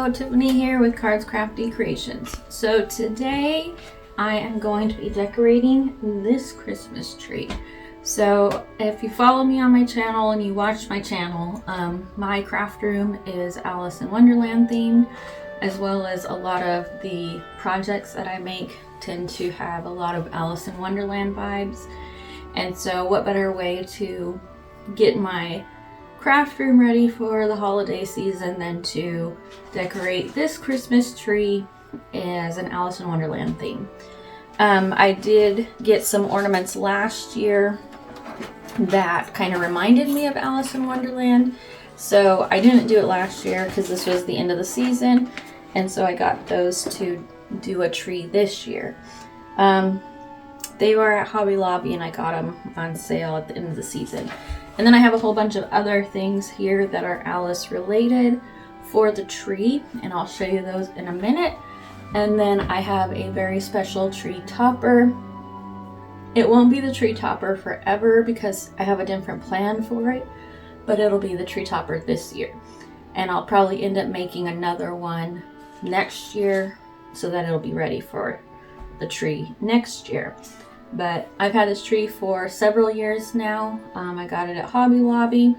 Hello, Tiffany here with Cards Crafty Creations. So today I am going to be decorating this Christmas tree. So if you follow me on my channel and you watch my channel, my craft room is Alice in Wonderland themed, as well as a lot of the projects that I make tend to have a lot of Alice in Wonderland vibes. And so what better way to get my craft room ready for the holiday season than to decorate this Christmas tree as an Alice in Wonderland theme. I did get some ornaments last year that kind of reminded me of Alice in Wonderland. So I didn't do it last year because this was the end of the season. And so I got those to do a tree this year. They were at Hobby Lobby and I got them on sale at the end of the season. And then I have a whole bunch of other things here that are Alice related for the tree, and I'll show you those in a minute. And then I have a very special tree topper. It won't be the tree topper forever because I have a different plan for it, but it'll be the tree topper this year. And I'll probably end up making another one next year so that it'll be ready for the tree next year. But I've had this tree for several years now. I got it at Hobby Lobby.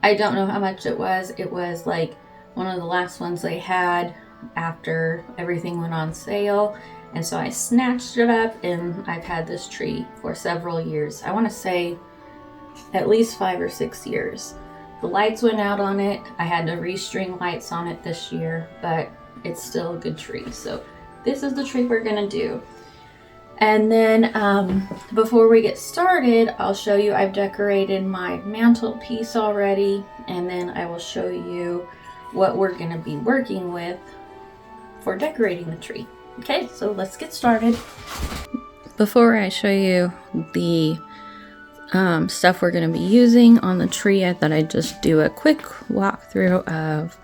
I don't know how much it was. It was like one of the last ones they had after everything went on sale. And so I snatched it up and I've had this tree for several years. I want to say at least 5 or 6 years. The lights went out on it. I had to restring lights on it this year, but it's still a good tree. So this is the tree we're going to do. And then before we get started, I'll show you I've decorated my mantelpiece already, and then I will show you what we're going to be working with for decorating the tree. Okay, so let's get started. Before I show you the stuff we're going to be using on the tree, I thought I'd just do a quick walkthrough of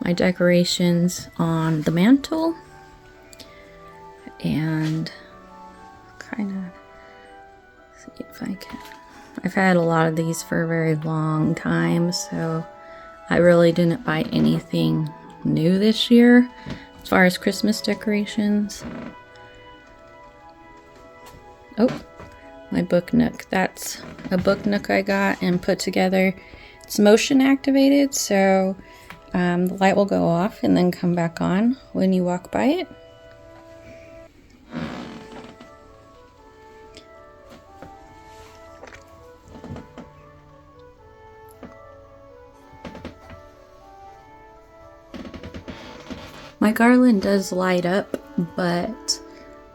my decorations on the mantle. And kind of see if I can. I've had a lot of these for a very long time, so I really didn't buy anything new this year as far as Christmas decorations. Oh, my book nook. That's a book nook I got and put together. It's motion activated, so the light will go off and then come back on when you walk by it. My garland does light up, but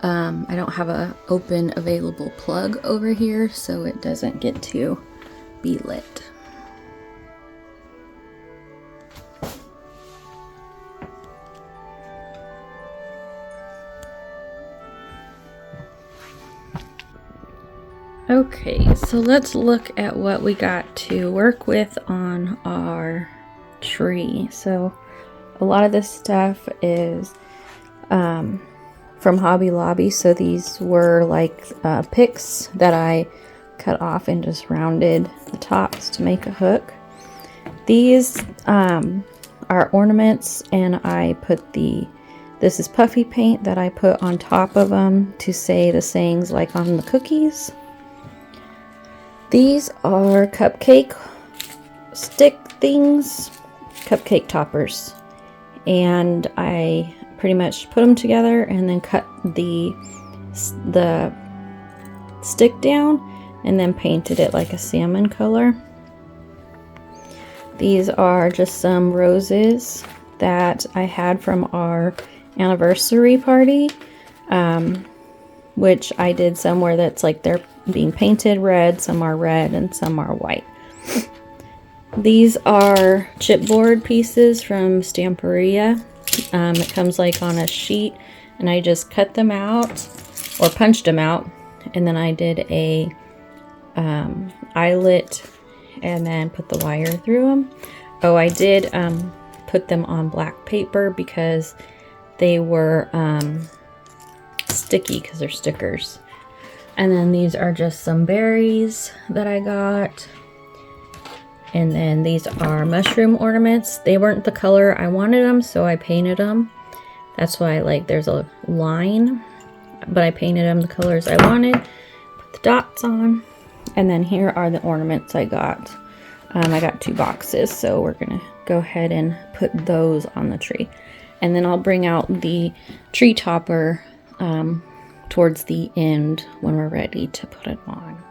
I don't have a open available plug over here, so it doesn't get to be lit. Okay, so let's look at what we got to work with on our tree. So a lot of this stuff is from Hobby Lobby. So these were like picks that I cut off and just rounded the tops to make a hook. These are ornaments, and I put this is puffy paint that I put on top of them to say the sayings like on the cookies. These are cupcake stick things, cupcake toppers. And I pretty much put them together and then cut the stick down and then painted it like a salmon color. These are just some roses that I had from our anniversary party, which I did somewhere that's like they're being painted red, some are red and some are white. These are chipboard pieces from Stamperia. It comes like on a sheet, and I just cut them out or punched them out, and then I did a eyelet and then put the wire through them. Oh, I did put them on black paper because they were sticky because they're stickers. And then these are just some berries that I got. And then these are mushroom ornaments. They weren't the color I wanted them, so I painted them. That's why, like, there's a line, but I painted them the colors I wanted. Put the dots on. And then here are the ornaments I got. I got 2 boxes, so we're gonna go ahead and put those on the tree. And then I'll bring out the tree topper towards the end when we're ready to put it on.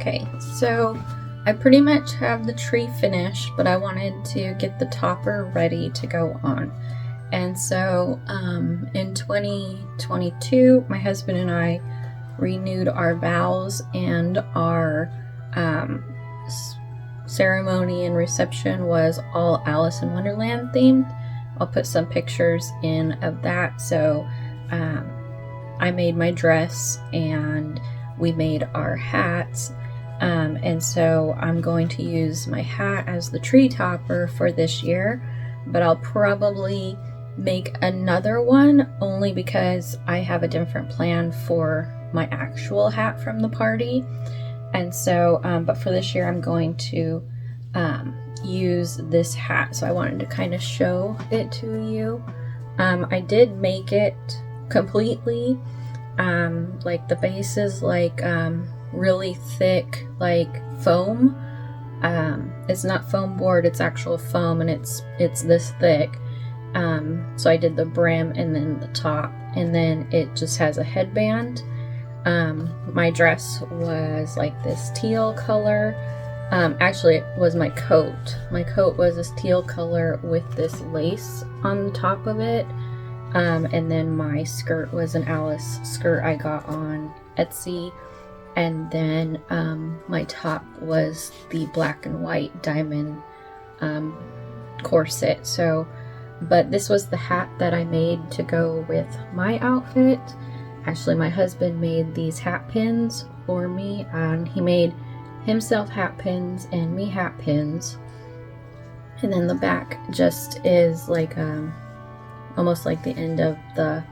Okay, so I pretty much have the tree finished, but I wanted to get the topper ready to go on. And so in 2022, my husband and I renewed our vows, and our ceremony and reception was all Alice in Wonderland themed. I'll put some pictures in of that. So I made my dress and we made our hats. And so I'm going to use my hat as the tree topper for this year, but I'll probably make another one only because I have a different plan for my actual hat from the party. And so, but for this year I'm going to use this hat. So I wanted to kind of show it to you. I did make it completely, like the base is like really thick, like foam. It's not foam board, it's actual foam, and it's this thick. So I did the brim and then the top, and then it just has a headband. My dress was like this teal color. Actually, it was my coat. My coat was this teal color with this lace on the top of it. And then my skirt was an Alice skirt I got on Etsy. And then my top was the black and white diamond corset. So But this was the hat that I made to go with my outfit. Actually, my husband made these hat pins for me, and he made himself hat pins and me hat pins. And then the back just is like almost like the end of the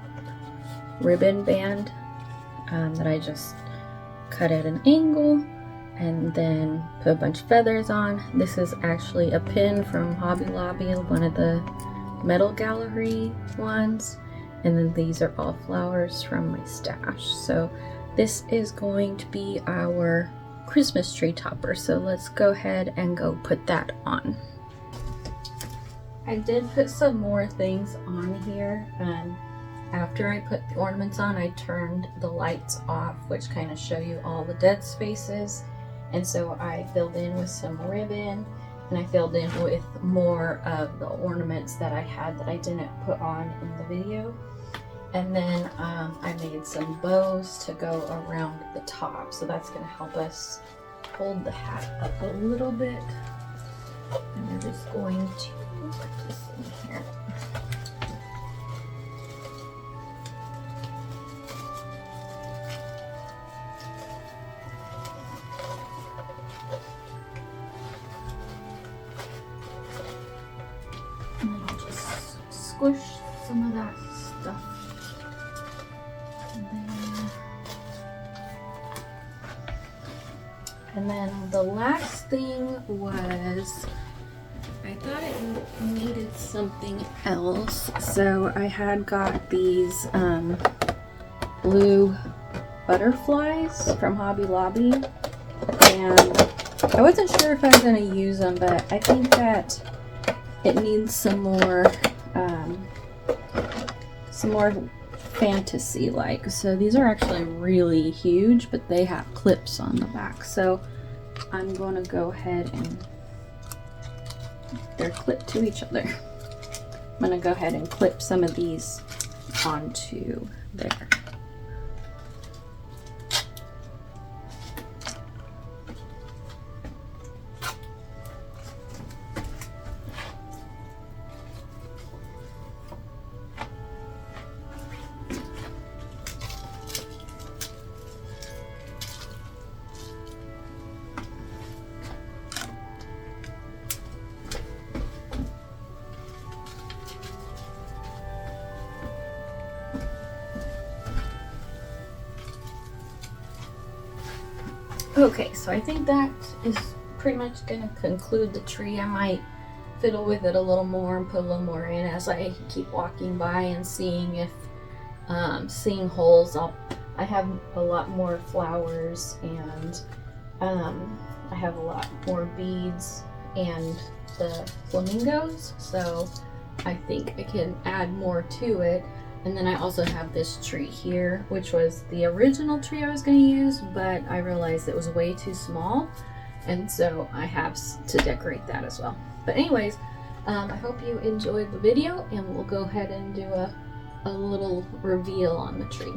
ribbon band that I just cut at an angle and then put a bunch of feathers on. This is actually a pin from Hobby Lobby, one of the metal gallery ones, and then these are all flowers from my stash. So this is going to be our Christmas tree topper, so let's go ahead and go put that on. I did put some more things on here. After I put the ornaments on, I turned the lights off, which kind of show you all the dead spaces. And so I filled in with some ribbon, and I filled in with more of the ornaments that I had that I didn't put on in the video. And then I made some bows to go around the top, so that's going to help us hold the hat up a little bit. And we're just going to put this in here. And then I'll just squish some of that stuff. And then the last thing was, I thought it needed something else. So I had got these blue butterflies from Hobby Lobby, and I wasn't sure if I was going to use them, but I think that it needs some more fantasy like. So these are actually really huge, but they have clips on the back. So I'm going to go ahead and they're clipped to each other. I'm going to go ahead and clip some of these onto there. Okay, so I think that is pretty much going to conclude the tree. I might fiddle with it a little more and put a little more in as I keep walking by and seeing if seeing holes. I have a lot more flowers, and I have a lot more beads and the flamingos, so I think I can add more to it. And then I also have this tree here, which was the original tree I was going to use, but I realized it was way too small, and so I have to decorate that as well. But anyways, I hope you enjoyed the video, and we'll go ahead and do a little reveal on the tree.